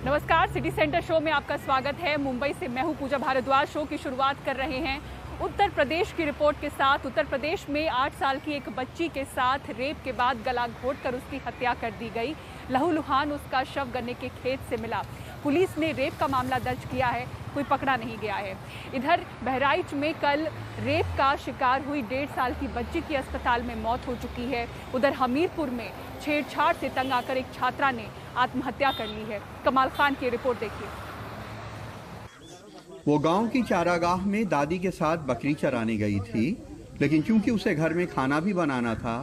नमस्कार, city centre show में आपका स्वागत है। मुंबई से मैं हूं पूजा भारद्वाज। शो की शुरुआत कर रहे हैं उत्तर प्रदेश की रिपोर्ट के साथ। उत्तर प्रदेश में 8 साल की एक बच्ची के साथ रेप के बाद गला घोंटकर उसकी हत्या कर दी गई। लहूलुहान उसका शव गन्ने के खेत से मिला। पुलिस ने रेप का मामला दर्ज किया है, कोई पकड़ा नहीं गया है। इधर बहराइच में कल रेप का शिकार हुई 1.5 साल की बच्ची की अस्पताल में मौत हो चुकी है। उधर हमीरपुर में छेड़छाड़ से तंग आकर एक छात्रा ने आत्महत्या कर ली है। कमाल खान की रिपोर्ट देखिए। वो गांव की चारागाह में दादी के साथ बकरी चराने गई थी, लेकिन चूंकि उसे घर में खाना भी बनाना था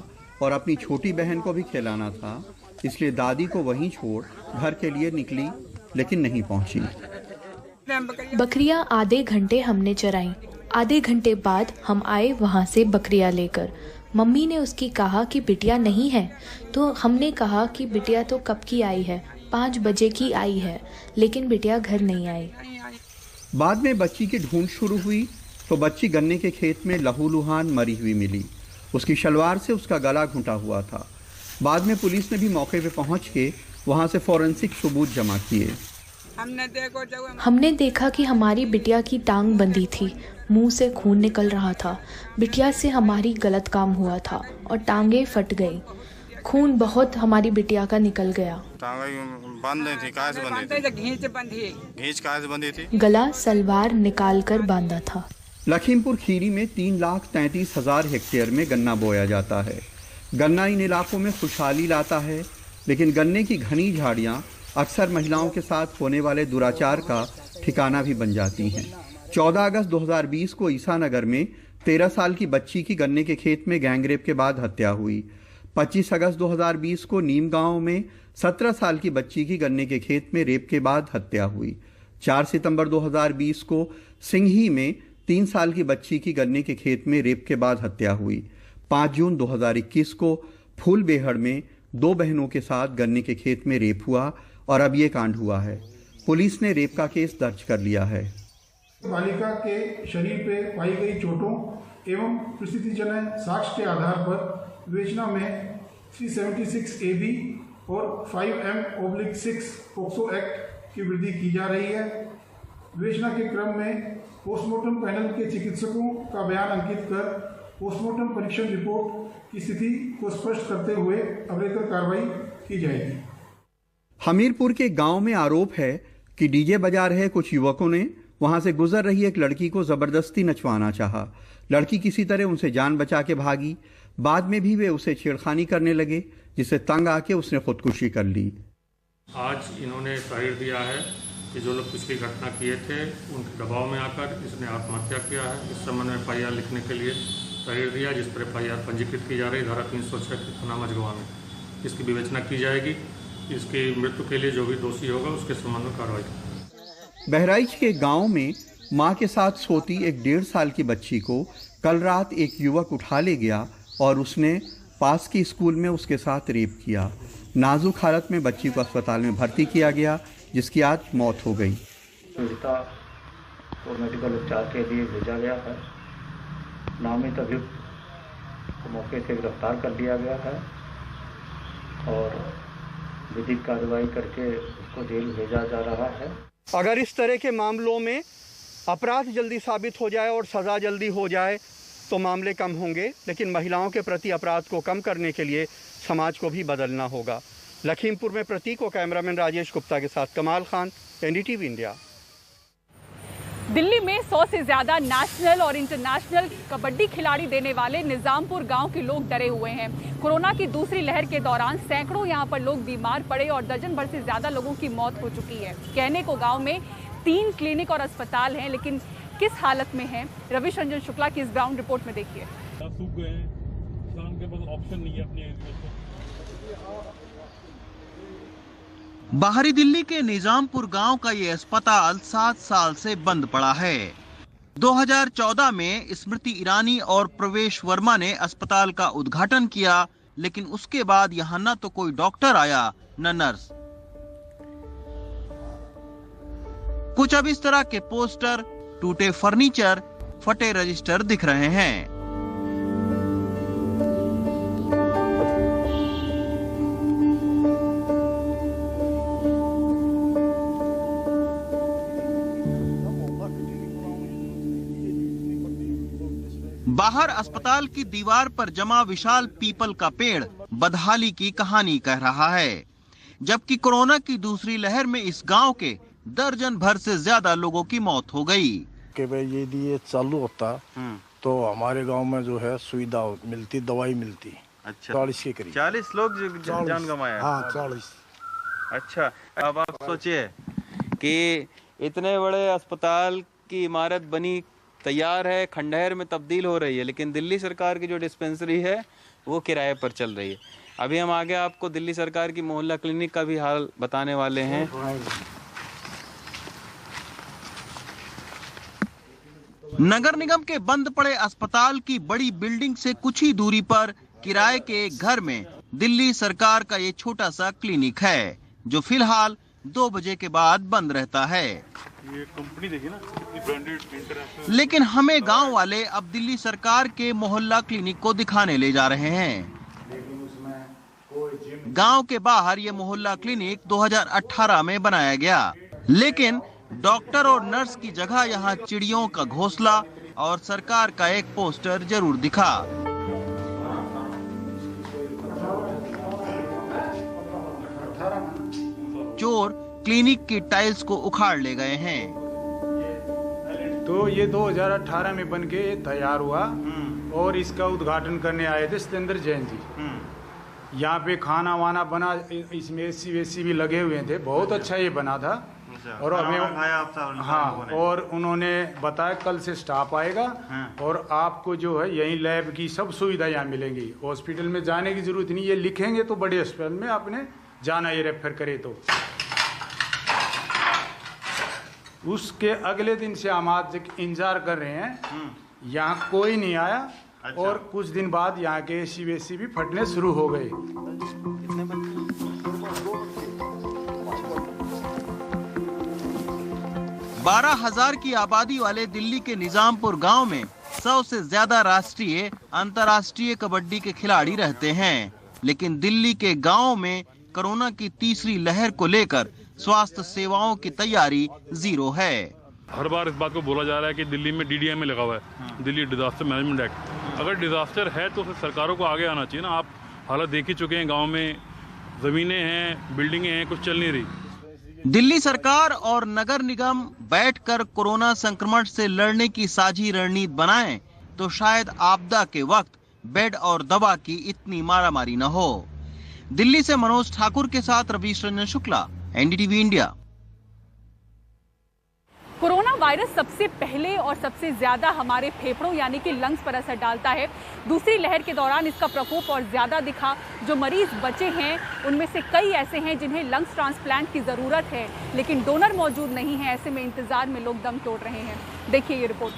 और अपनी छोटी बहन को भी खिलाना था, इसलिए दादी को वहीं छोड़ घर के लिए निकली, लेकिन नहीं पहुंची। बकरियां आधे घंटे हमने चराई। आधे घंटे बाद हम आए वहां से बकरियां लेकर। मम्मी ने उसकी कहा कि बिटिया नहीं है, तो हमने कहा कि बिटिया तो कब की आई है, 5 बजे की आई है, लेकिन बिटिया घर नहीं आई। बाद में बच्ची की ढूंढ शुरू हुई तो बच्ची गन्ने के खेत में लहूलुहान मरी हुई मिली। उसकी शलवार से उसका गला घुटा हुआ था। बाद में पुलिस ने भी मौके पे पहुंच के वहां से फॉरेंसिक सबूत जमा किए। हमने देखा कि हमारी बिटिया की टांग बंधी थी, मुंह से खून निकल रहा था। बिटिया से हमारी गलत काम हुआ था और टांगे फट गई। खून बहुत हमारी बिटिया का निकल गया। गला सलवार निकाल कर बांधा था। लखीमपुर खीरी में 3,33,000 हेक्टेयर में गन्ना बोया जाता है। गन्ना इन इलाकों में खुशहाली लाता है, लेकिन गन्ने की घनी झाड़ियां अक्सर महिलाओं के साथ होने वाले दुराचार का ठिकाना भी बन जाती हैं। 14 अगस्त 2020 को ईसानगर में 13 साल की बच्ची की गन्ने के खेत में गैंगरेप के बाद हत्या हुई। 25 अगस्त 2020 को नीम गांव में 17 साल की बच्ची की गन्ने के खेत में रेप के बाद हत्या हुई। 4 सितंबर 2020 को सिंघी में 3 साल की बच्ची की गन्ने के खेत में रेप के बाद हत्या हुई। 5 जून 2021 को फूलबेहड़ में 2 बहनों के साथ गन्ने के खेत में रेप हुआ और अब ये कांड हुआ है। पुलिस ने रेप का केस दर्ज कर लिया है। बालिका के शरीर पे पाई गई चोटों एवं प्रस्थितिजन्य साक्ष्य के आधार पर विवेचना में 376 AB और 5M/6 पोक्सो एक्ट की वृद्धि की जा रही है। विवेचना के क्रम में पोस्टमार्टम पैनल के चिकित्सकों का बयान अंकित कर पोस्टमार्टम परीक्षण रिपोर्ट की स्थिति को स्पष्ट करते हुए अग्रेतर कार्रवाई की जाएगी। हमीरपुर के गांव में आरोप है कि डीजे बजा रहे कुछ युवकों ने वहां से गुजर रही एक लड़की को जबरदस्ती नचवाना चाहा। लड़की किसी तरह उनसे जान बचा के भागी। बाद में भी वे उसे छेड़खानी करने लगे, जिससे तंग आके उसने खुदकुशी कर ली। आज इन्होंने तहरीर दिया है कि जो लोग पिछली घटना किए थे उनके दबाव में आकर इसने आत्महत्या किया है। इस संबंध में FIR लिखने के लिए तहरीर दिया, जिस पर FIR पंजीकृत की जा रही, धारा 306 के थाना मझगवा में इसकी विवेचना की जाएगी। इसकी मृत्यु के लिए जो भी दोषी होगा उसके संबंध में कार्रवाई। बहराइच के गांव में मां के साथ सोती एक 1.5 साल की बच्ची को कल रात एक युवक उठा ले गया और उसने पास के स्कूल में उसके साथ रेप किया। नाजुक हालत में बच्ची को अस्पताल में भर्ती किया गया, जिसकी आज मौत हो गई। पीड़िता को मेडिकल उपचार के लिए भेजा गया है। नामित अभियुक्त को मौके से गिरफ्तार कर लिया गया है और विधिक कार्रवाई करके उसको जेल भेजा जा रहा है। अगर इस तरह के मामलों में अपराध जल्दी साबित हो जाए और सज़ा जल्दी हो जाए तो मामले कम होंगे, लेकिन महिलाओं के प्रति अपराध को कम करने के लिए समाज को भी बदलना होगा। लखीमपुर में प्रतीक और कैमरामैन राजेश गुप्ता के साथ कमाल खान, NDTV इंडिया। दिल्ली में 100 से ज्यादा नेशनल और इंटरनेशनल कबड्डी खिलाड़ी देने वाले निजामपुर गांव के लोग डरे हुए हैं। कोरोना की दूसरी लहर के दौरान सैकड़ों यहां पर लोग बीमार पड़े और दर्जन भर से ज्यादा लोगों की मौत हो चुकी है। कहने को गांव में 3 क्लिनिक और अस्पताल हैं, लेकिन किस हालत में हैं, रविश रंजन शुक्ला की इस ग्राउंड रिपोर्ट में देखिए। सूख गए हैं, किसान के पास ऑप्शन नहीं है अपने। बाहरी दिल्ली के निजामपुर गांव का ये अस्पताल 7 साल से बंद पड़ा है। 2014 में स्मृति ईरानी और प्रवेश वर्मा ने अस्पताल का उद्घाटन किया, लेकिन उसके बाद यहाँ न तो कोई डॉक्टर आया न नर्स। कुछ अब इस तरह के पोस्टर, टूटे फर्नीचर, फटे रजिस्टर दिख रहे हैं। बाहर अस्पताल की दीवार पर जमा विशाल पीपल का पेड़ बदहाली की कहानी कह रहा है, जबकि कोरोना की दूसरी लहर में इस गांव के दर्जन भर से ज्यादा लोगों की मौत हो गई। कि भाई ये चालू होता तो हमारे गांव में जो है सुविधा मिलती, दवाई मिलती। अच्छा, 40 के करीब 40 लोग जान गंवाया। हाँ 40। अच्छा, अब आप सोचिए कि इतने बड़े अस्पताल की इमारत बनी तैयार है, खंडहर में तब्दील हो रही है, लेकिन दिल्ली सरकार की जो डिस्पेंसरी है वो किराए पर चल रही है। अभी हम आगे आपको दिल्ली सरकार की मोहल्ला क्लिनिक का भी हाल बताने वाले हैं। नगर निगम के बंद पड़े अस्पताल की बड़ी बिल्डिंग से कुछ ही दूरी पर किराए के एक घर में दिल्ली सरकार का ये छोटा सा क्लिनिक है, जो फिलहाल 2 बजे के बाद बंद रहता है। ये कंपनी देखिए ना, कितनी ब्रांडेड इंटरनेशनल। लेकिन हमें गांव वाले अब दिल्ली सरकार के मोहल्ला क्लिनिक को दिखाने ले जा रहे हैं। गांव के बाहर ये मोहल्ला क्लिनिक 2018 में बनाया गया, लेकिन डॉक्टर और नर्स की जगह यहाँ चिड़ियों का घोंसला और सरकार का एक पोस्टर जरूर दिखा। चोर क्लिनिक की टाइल्स को उखाड़ ले गए हैं। तो ये 2018 में बन के तैयार हुआ और इसका उद्घाटन करने आए थे सत्येंद्र जैन जी। यहाँ पे खाना वाना बना, इसमें एसी भी लगे हुए थे, बहुत अच्छा ये बना था। और हमें हाँ, और उन्होंने बताया कल से स्टाफ आएगा और आपको जो है यही लैब की सब सुविधा यहाँ मिलेंगी, हॉस्पिटल में जाने की जरूरत नहीं। ये लिखेंगे तो बड़े अस्पताल में आपने जाना, ये रेफर करे तो। उसके अगले दिन से हम आज इंतजार कर रहे हैं, यहाँ कोई नहीं आया। अच्छा। और कुछ दिन बाद यहाँ के एसी वेसी भी फटने शुरू हो गए। 12,000 की आबादी वाले दिल्ली के निजामपुर गांव में 100 से ज्यादा राष्ट्रीय अंतर्राष्ट्रीय कबड्डी के खिलाड़ी रहते हैं, लेकिन दिल्ली के गांवों में कोरोना की तीसरी लहर को लेकर स्वास्थ्य सेवाओं की तैयारी जीरो है। हर बार इस बात को बोला जा रहा है कि दिल्ली में DDM लगा हुआ है, दिल्ली डिजास्टर मैनेजमेंट एक्ट। अगर डिजास्टर है तो फिर सरकारों को आगे आना चाहिए ना। आप हालत देख ही चुके हैं, गांव में जमीनें हैं, बिल्डिंगें हैं, कुछ चल नहीं रही। दिल्ली सरकार और नगर निगम बैठकर कोरोना संक्रमण से लड़ने की साझी रणनीति बनाएं तो शायद आपदा के वक्त बेड और दवा की इतनी मारामारी न हो। दिल्ली से मनोज ठाकुर के साथ Ravish Ranjan Shukla, NDTV India. Corona virus सबसे पहले और सबसे ज्यादा हमारे फेफड़ों यानी कि लंग्स पर असर डालता है। दूसरी लहर के दौरान इसका प्रकोप और ज्यादा दिखा। जो मरीज बचे हैं उनमें से कई ऐसे हैं जिन्हें लंग्स ट्रांसप्लांट की जरूरत है, लेकिन डोनर मौजूद नहीं है। ऐसे में इंतजार में लोग दम तोड़ रहे हैं। देखिए ये रिपोर्ट।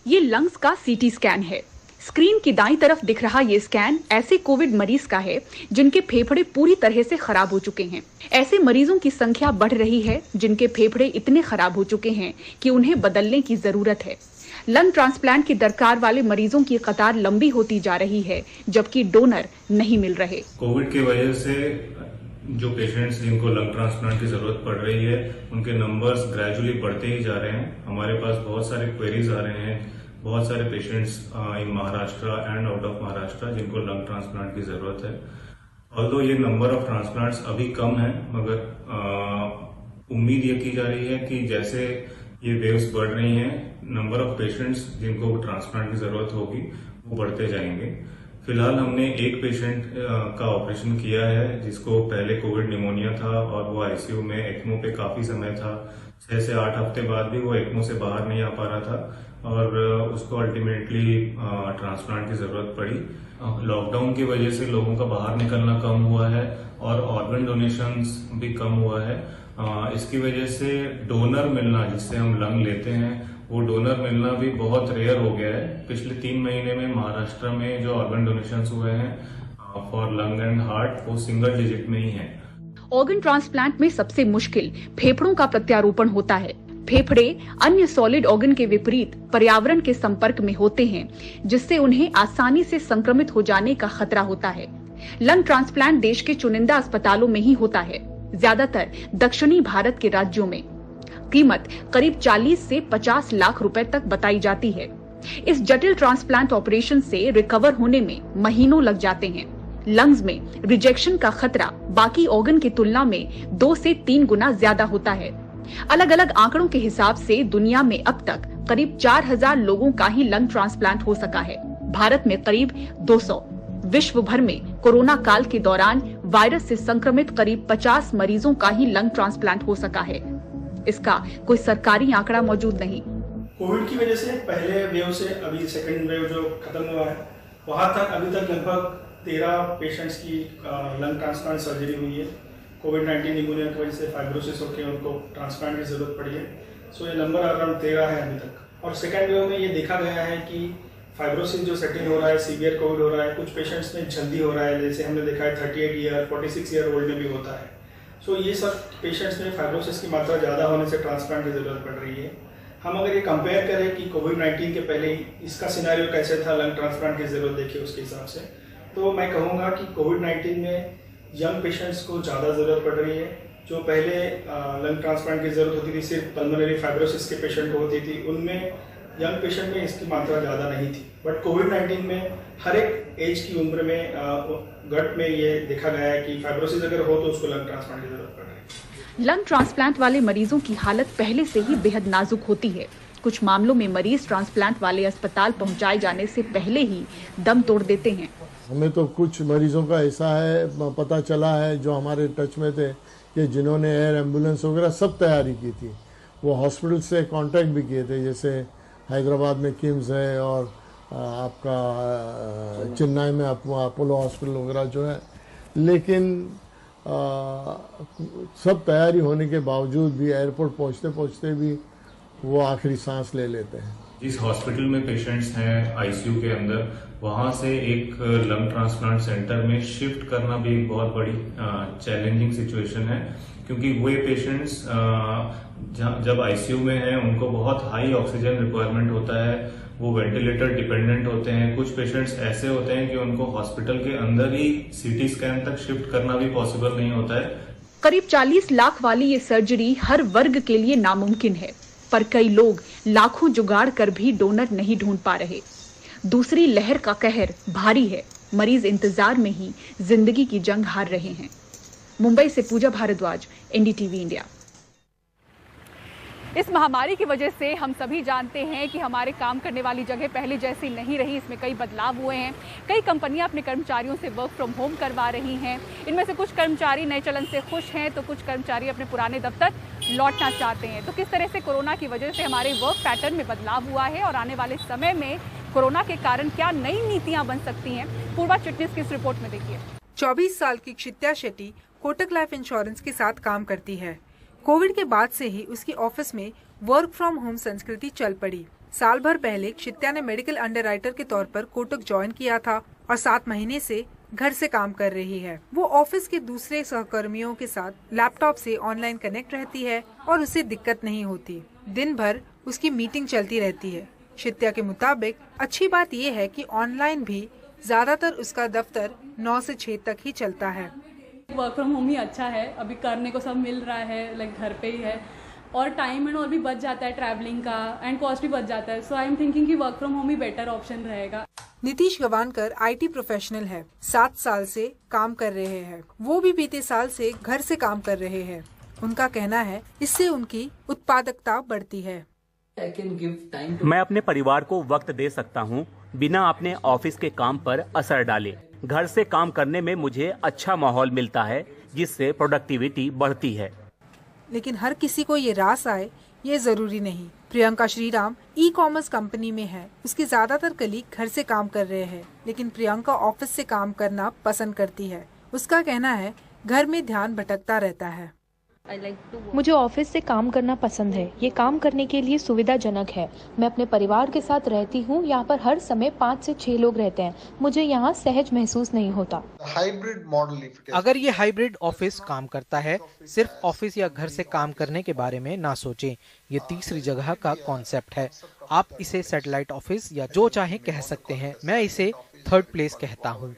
ये लंग्स का CT स्कैन है। स्क्रीन की दाईं तरफ दिख रहा ये स्कैन ऐसे कोविड मरीज का है जिनके फेफड़े पूरी तरह से खराब हो चुके हैं। ऐसे मरीजों की संख्या बढ़ रही है जिनके फेफड़े इतने खराब हो चुके हैं कि उन्हें बदलने की जरूरत है। लंग ट्रांसप्लांट की दरकार वाले मरीजों की कतार लंबी होती जा रही है, जबकि डोनर नहीं मिल रहे। कोविड की वजह से जो पेशेंट्स जिनको लंग ट्रांसप्लांट की जरूरत पड़ रही है उनके नंबर्स ग्रेजुअली बढ़ते ही जा रहे हैं। हमारे पास बहुत सारे क्वेरीज आ रहे हैं, बहुत सारे patients in Maharashtra and out of Maharashtra जिनको लंग ट्रांसप्लांट की जरूरत है। ऑल्दो ये नंबर ऑफ ट्रांसप्लांट्स अभी कम है, मगर उम्मीद ये की जा रही है कि जैसे ये वेव्स बढ़ रही हैं, नंबर ऑफ पेशेंट्स जिनको ट्रांसप्लांट की जरूरत होगी वो बढ़ते जाएंगे। फिलहाल हमने एक पेशेंट का ऑपरेशन किया है जिसको पहले कोविड निमोनिया था और वो आईसीयू में एक्मो पे काफी समय था। 6 से 8 हफ्ते बाद भी वो एक्मो से बाहर नहीं आ पा रहा था और उसको अल्टीमेटली ट्रांसप्लांट की जरूरत पड़ी। लॉकडाउन की वजह से लोगों का बाहर निकलना कम हुआ है और ऑर्गन डोनेशंस भी कम हुआ है। इसकी वजह से डोनर मिलना, जिससे हम लंग लेते हैं, वो डोनर मिलना भी बहुत रेयर हो गया है। पिछले 3 महीने में महाराष्ट्र में जो ऑर्गन डोनेशंस हुए हैं फॉर लंग एंड हार्ट वो सिंगल डिजिट में ही है। ऑर्गन ट्रांसप्लांट में सबसे मुश्किल फेफड़ों का प्रत्यारोपण होता है। फेफड़े अन्य सॉलिड ऑर्गन के विपरीत पर्यावरण के संपर्क में होते हैं, जिससे उन्हें आसानी से संक्रमित हो जाने का खतरा होता है। लंग ट्रांसप्लांट देश के चुनिंदा अस्पतालों में ही होता है, ज्यादातर दक्षिणी भारत के राज्यों में। कीमत करीब 40 से 50 लाख रुपए तक बताई जाती है। इस जटिल ट्रांसप्लांट ऑपरेशन से रिकवर होने में महीनों लग जाते हैं। लंग्स में रिजेक्शन का खतरा बाकी ऑर्गन की तुलना में 2 से 3 गुना ज्यादा होता है। अलग अलग आंकड़ों के हिसाब से दुनिया में अब तक करीब 4000 लोगों का ही लंग ट्रांसप्लांट हो सका है। भारत में करीब 200। विश्व भर में कोरोना काल के दौरान वायरस से संक्रमित करीब 50 मरीजों का ही लंग ट्रांसप्लांट हो सका है। इसका कोई सरकारी आंकड़ा मौजूद नहीं। कोविड की वजह से पहले वेव से अभी सेकेंड वेव जो खत्म हुआ है, वहां तक अभी तक लगभग 13 पेशेंट्स की लंग ट्रांसप्लांट सर्जरी हुई है। कोविड-19 निमोनिया की वजह से फाइब्रोसिस होकर उनको ट्रांसप्लांट की जरूरत पड़ी है। सो ये नंबर अराउंड 13 है अभी तक। और सेकेंड वेव में ये देखा गया है कि फाइब्रोसिस जो सेटिंग हो रहा है, सीवियर कोविड हो रहा है, कुछ पेशेंट्स में जल्दी हो रहा है, जैसे हमने देखा है 38 ईयर 46 ईयर ओल्ड में भी होता है। सो ये सब पेशेंट्स में फाइब्रोसिस की मात्रा ज़्यादा होने से ट्रांसप्लांट की जरूरत पड़ रही है। हम अगर ये कंपेयर करें कि कोविड-19 के पहले इसका सिनेरियो कैसे था, लंग ट्रांसप्लांट की जरूरत देखिए उसके हिसाब से, तो मैं कहूँगा कि कोविड-19 में यंग पेशेंट्स को ज़्यादा ज़रूरत पड़ रही है। जो पहले लंग ट्रांसप्लांट की ज़रूरत होती थी सिर्फ पल्मोनरी फाइब्रोसिस के पेशेंट को होती थी, उनमें यंग पेशेंट में इसकी मात्रा ज़्यादा नहीं थी। बट कोविड-19 में हर एक एज की उम्र में गट में ये देखा गया है कि फाइब्रोसिस अगर हो तो उसको लंग ट्रांसप्लांट की जरूरत पड़ रही है। लंग ट्रांसप्लांट वाले मरीजों की हालत पहले से ही बेहद नाजुक होती है। कुछ मामलों में मरीज ट्रांसप्लांट वाले अस्पताल पहुंचाए जाने से पहले ही दम तोड़ देते हैं। हमें तो कुछ मरीजों का ऐसा है पता चला है जो हमारे टच में थे कि जिन्होंने एयर एम्बुलेंस वगैरह सब तैयारी की थी, वो हॉस्पिटल से कांटेक्ट भी किए थे, जैसे हैदराबाद में किम्स है और आपका चेन्नई में अपोलो हॉस्पिटल वगैरह जो है, लेकिन सब तैयारी होने के बावजूद भी एयरपोर्ट पहुंचते पहुंचते भी वो आखिरी सांस ले लेते हैं। जिस हॉस्पिटल में पेशेंट्स हैं आईसीयू के अंदर, वहां से एक लंग ट्रांसप्लांट सेंटर में शिफ्ट करना भी एक बहुत बड़ी चैलेंजिंग सिचुएशन है, क्योंकि वे पेशेंट्स जब आईसीयू में हैं उनको बहुत हाई ऑक्सीजन रिक्वायरमेंट होता है, वो वेंटिलेटर डिपेंडेंट होते हैं। कुछ पेशेंट्स ऐसे होते हैं कि उनको हॉस्पिटल के अंदर ही सीटी स्कैन तक शिफ्ट करना भी पॉसिबल नहीं होता है। करीब 40 लाख वाली ये सर्जरी हर वर्ग के लिए नामुमकिन है, पर कई लोग लाखों जुगाड़ कर भी डोनर नहीं ढूंढ पा रहे। दूसरी लहर का कहर भारी है, मरीज इंतजार में ही जिंदगी की जंग हार रहे हैं। मुंबई से पूजा भारद्वाज, एनडीटीवी इंडिया। इस महामारी की वजह से हम सभी जानते हैं कि हमारे काम करने वाली जगह पहले जैसी नहीं रही। इसमें कई बदलाव हुए हैं। कई कंपनियां अपने कर्मचारियों से वर्क फ्रॉम होम करवा रही हैं। इनमें से कुछ कर्मचारी नए चलन से खुश हैं, तो कुछ कर्मचारी अपने पुराने दफ्तर लौटना चाहते हैं। तो किस तरह से कोरोना की वजह से हमारे वर्क पैटर्न में बदलाव हुआ है और आने वाले समय में कोरोना के कारण क्या नई नीतियां बन सकती हैं, पूर्वा चिटनीस की इस रिपोर्ट में देखिए। 24 साल की क्षित्या शेट्टी कोटक लाइफ इंश्योरेंस के साथ काम करती है। कोविड के बाद से ही उसकी ऑफिस में वर्क फ्रॉम होम संस्कृति चल पड़ी। साल भर पहले क्षित्या ने मेडिकल अंडरराइटर के तौर पर कोटक ज्वाइन किया था और 7 महीने से घर से काम कर रही है। वो ऑफिस के दूसरे सहकर्मियों के साथ लैपटॉप से ऑनलाइन कनेक्ट रहती है और उसे दिक्कत नहीं होती। दिन भर उसकी मीटिंग चलती रहती है। क्षित्या के मुताबिक अच्छी बात ये है कि ऑनलाइन भी ज्यादातर उसका दफ्तर 9 से 6 तक ही चलता है। वर्क फ्रॉम होम ही अच्छा है, अभी करने को सब मिल रहा है, लाइक घर पे ही है और टाइम एंड और भी बच जाता है, ट्रैवलिंग का एंड कॉस्ट भी बच जाता है। सो आई एम थिंकिंग कि work from home he better option रहेगा। नीतीश गवानकर आईटी प्रोफेशनल है, 7 साल से काम कर रहे हैं। वो भी बीते साल से घर से काम कर रहे हैं। उनका कहना है इससे उनकी उत्पादकता बढ़ती है। मैं अपने परिवार को वक्त दे सकता हूँ बिना अपने ऑफिस के काम पर असर डाले। घर से काम करने में मुझे अच्छा माहौल मिलता है जिससे प्रोडक्टिविटी बढ़ती है। लेकिन हर किसी को ये रास आए ये जरूरी नहीं। प्रियंका श्रीराम ई-कॉमर्स कंपनी में है। उसके ज्यादातर कलीग घर से काम कर रहे हैं, लेकिन प्रियंका ऑफिस से काम करना पसंद करती है। उसका कहना है घर में ध्यान भटकता रहता है। मुझे ऑफिस से काम करना पसंद है। ये काम करने के लिए सुविधाजनक है। मैं अपने परिवार के साथ रहती हूँ। यहाँ पर हर समय 5 से 6 लोग रहते हैं। मुझे यहाँ सहज महसूस नहीं होता। हाइब्रिड मॉडल, अगर ये हाइब्रिड ऑफिस काम करता है, सिर्फ ऑफिस या घर से काम करने के बारे में ना सोचें। ये तीसरी जगह का कॉन्सेप्ट है। आप इसे सैटेलाइट ऑफिस या जो चाहे कह सकते हैं। मैं इसे थर्ड प्लेस कहता हूँ।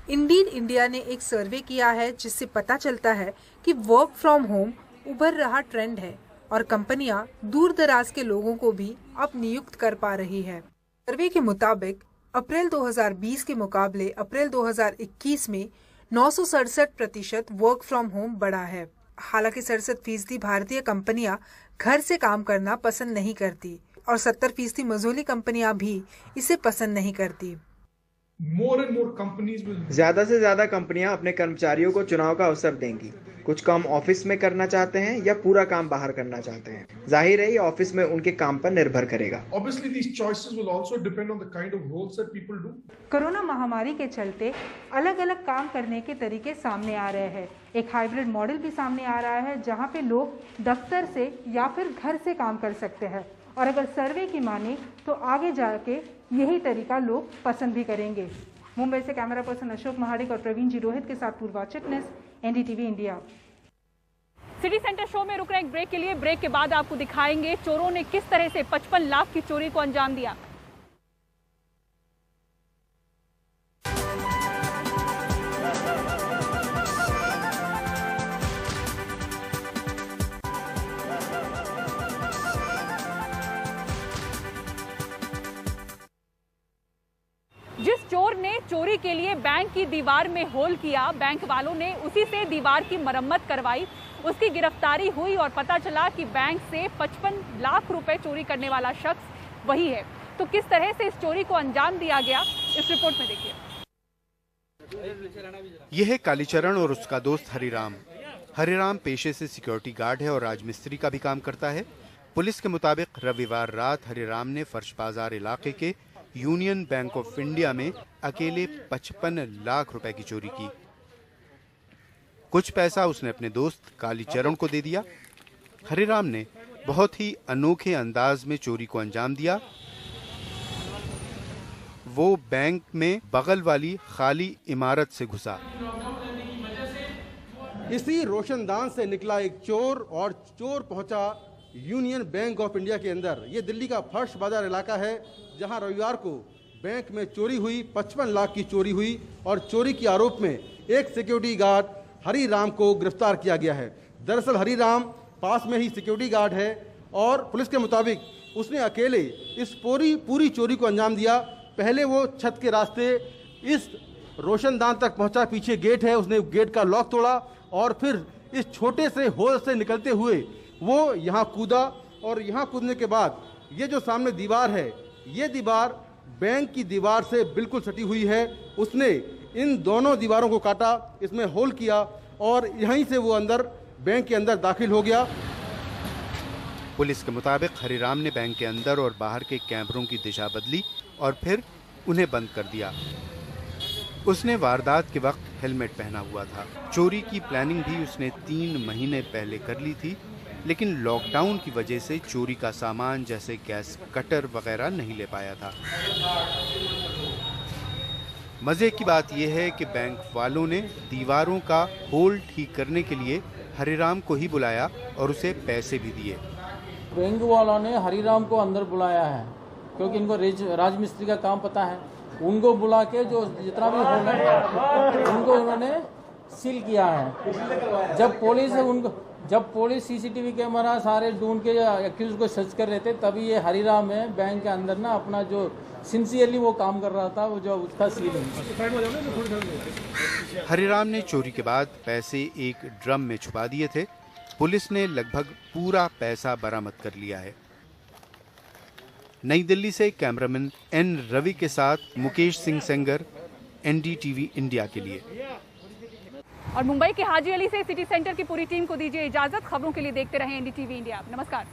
इंडीड इंडिया ने एक सर्वे किया है जिससे पता चलता है कि वर्क फ्रॉम होम उभर रहा ट्रेंड है और कंपनियां दूर दराज के लोगों को भी अब नियुक्त कर पा रही है। सर्वे के मुताबिक अप्रैल 2020 के मुकाबले अप्रैल 2021 में 967% वर्क फ्रॉम होम बढ़ा है। हालांकि 67% भारतीय कंपनियां घर से काम करना पसंद नहीं करती और 70% मझोली कंपनियां भी इसे पसंद नहीं करती। ज्यादा से ज्यादा कंपनियां अपने कर्मचारियों को चुनाव का अवसर देंगी। कुछ काम ऑफिस में करना चाहते हैं या पूरा काम बाहर करना चाहते हैं। जाहिर है ये ऑफिस में उनके काम पर निर्भर करेगा। कोरोना महामारी के चलते अलग अलग काम करने के तरीके सामने आ रहे हैं। एक हाइब्रिड मॉडल भी सामने आ रहा है जहां पे लोग दफ्तर से या फिर घर से काम कर सकते हैं और अगर सर्वे की माने तो आगे जाके यही तरीका लोग पसंद भी करेंगे। मुंबई से कैमरा पर्सन अशोक महाडिक और प्रवीण जी रोहित के साथ Purva Chitnis, NDTV India. City centre show में रुक रहे एक ब्रेक के लिए। ब्रेक के बाद आपको दिखाएंगे चोरों ने किस तरह से 55 लाख की चोरी को अंजाम दिया। जिस चोर ने चोरी के लिए बैंक की दीवार में होल किया, बैंक वालों ने उसी से दीवार की मरम्मत करवाई। उसकी गिरफ्तारी हुई और पता चला कि बैंक से 55 लाख रुपए चोरी करने वाला शख्स वही है। तो किस तरह से इस चोरी को अंजाम दिया गया, इस रिपोर्ट में देखिए। यह है कालीचरण और उसका दोस्त हरिराम। हरिराम पेशे से सिक्योरिटी गार्ड है और राजमिस्त्री का भी काम करता है। पुलिस के मुताबिक रविवार रात हरिराम ने फर्श बाजार इलाके के यूनियन बैंक ऑफ इंडिया में अकेले 55 लाख रुपए की चोरी की। कुछ पैसा उसने अपने दोस्त कालीचरण को दे दिया। हरिराम ने बहुत ही अनोखे अंदाज में चोरी को अंजाम दिया। वो बैंक में बगल वाली खाली इमारत से घुसा। इसी रोशनदान से निकला एक चोर और चोर पहुंचा यूनियन बैंक ऑफ इंडिया के अंदर। ये दिल्ली का फर्श बाजार इलाका है जहां रविवार को बैंक में चोरी हुई, 55 लाख की चोरी हुई और चोरी के आरोप में एक सिक्योरिटी गार्ड हरिराम को गिरफ्तार किया गया है। दरअसल हरिराम पास में ही सिक्योरिटी गार्ड है और पुलिस के मुताबिक उसने अकेले इस पूरी चोरी को अंजाम दिया। पहले वो छत के रास्ते इस रोशनदान तक पहुंचा, पीछे गेट है, उसने गेट का लॉक तोड़ा और फिर इस छोटे से होल से निकलते हुए वो यहाँ कूदा और यहाँ कूदने के बाद ये जो सामने दीवार है, ये दीवार बैंक की दीवार से बिल्कुल सटी हुई है। उसने इन दोनों दीवारों को काटा, इसमें होल किया और यहीं से वो अंदर बैंक के अंदर दाखिल हो गया। पुलिस के मुताबिक हरिराम ने बैंक के अंदर और बाहर के कैमरों की दिशा बदली और फिर उन्हें बंद कर दिया। उसने वारदात के वक्त हेलमेट पहना हुआ था। चोरी की प्लानिंग भी उसने 3 महीने पहले कर ली थी, लेकिन लॉकडाउन की वजह से चोरी का सामान जैसे गैस कटर वगैरह नहीं ले पाया था। मजे की बात यह है कि बैंक वालों ने दीवारों का होल ठीक करने के लिए हरिराम को ही बुलाया और उसे पैसे भी दिए। बैंक वालों ने हरिराम को अंदर बुलाया है क्योंकि इनको राजमिस्त्री का काम पता है। उनको बुला के जो जितना भी होल है उनको उन्होंने सील किया है। जब पुलिस सीसीटीवी कैमरा सारे ढूंढ के एक्यूज को सर्च कर रहे थे, तभी ये हरिराम है बैंक के अंदर ना अपना जो सिंसियरली वो काम कर रहा था, वो जो उसका सील है। हरिराम ने चोरी के बाद पैसे एक ड्रम में छुपा दिए थे। पुलिस ने लगभग पूरा पैसा बरामद कर लिया है। नई दिल्ली से कैमरामैन एन रवि के साथ मुकेश सिंह सेंगर, एनडीटीवी इंडिया के लिए। और मुंबई के हाजी अली से सिटी सेंटर की पूरी टीम को दीजिए इजाजत। खबरों के लिए देखते रहें एनडीटीवी इंडिया। नमस्कार।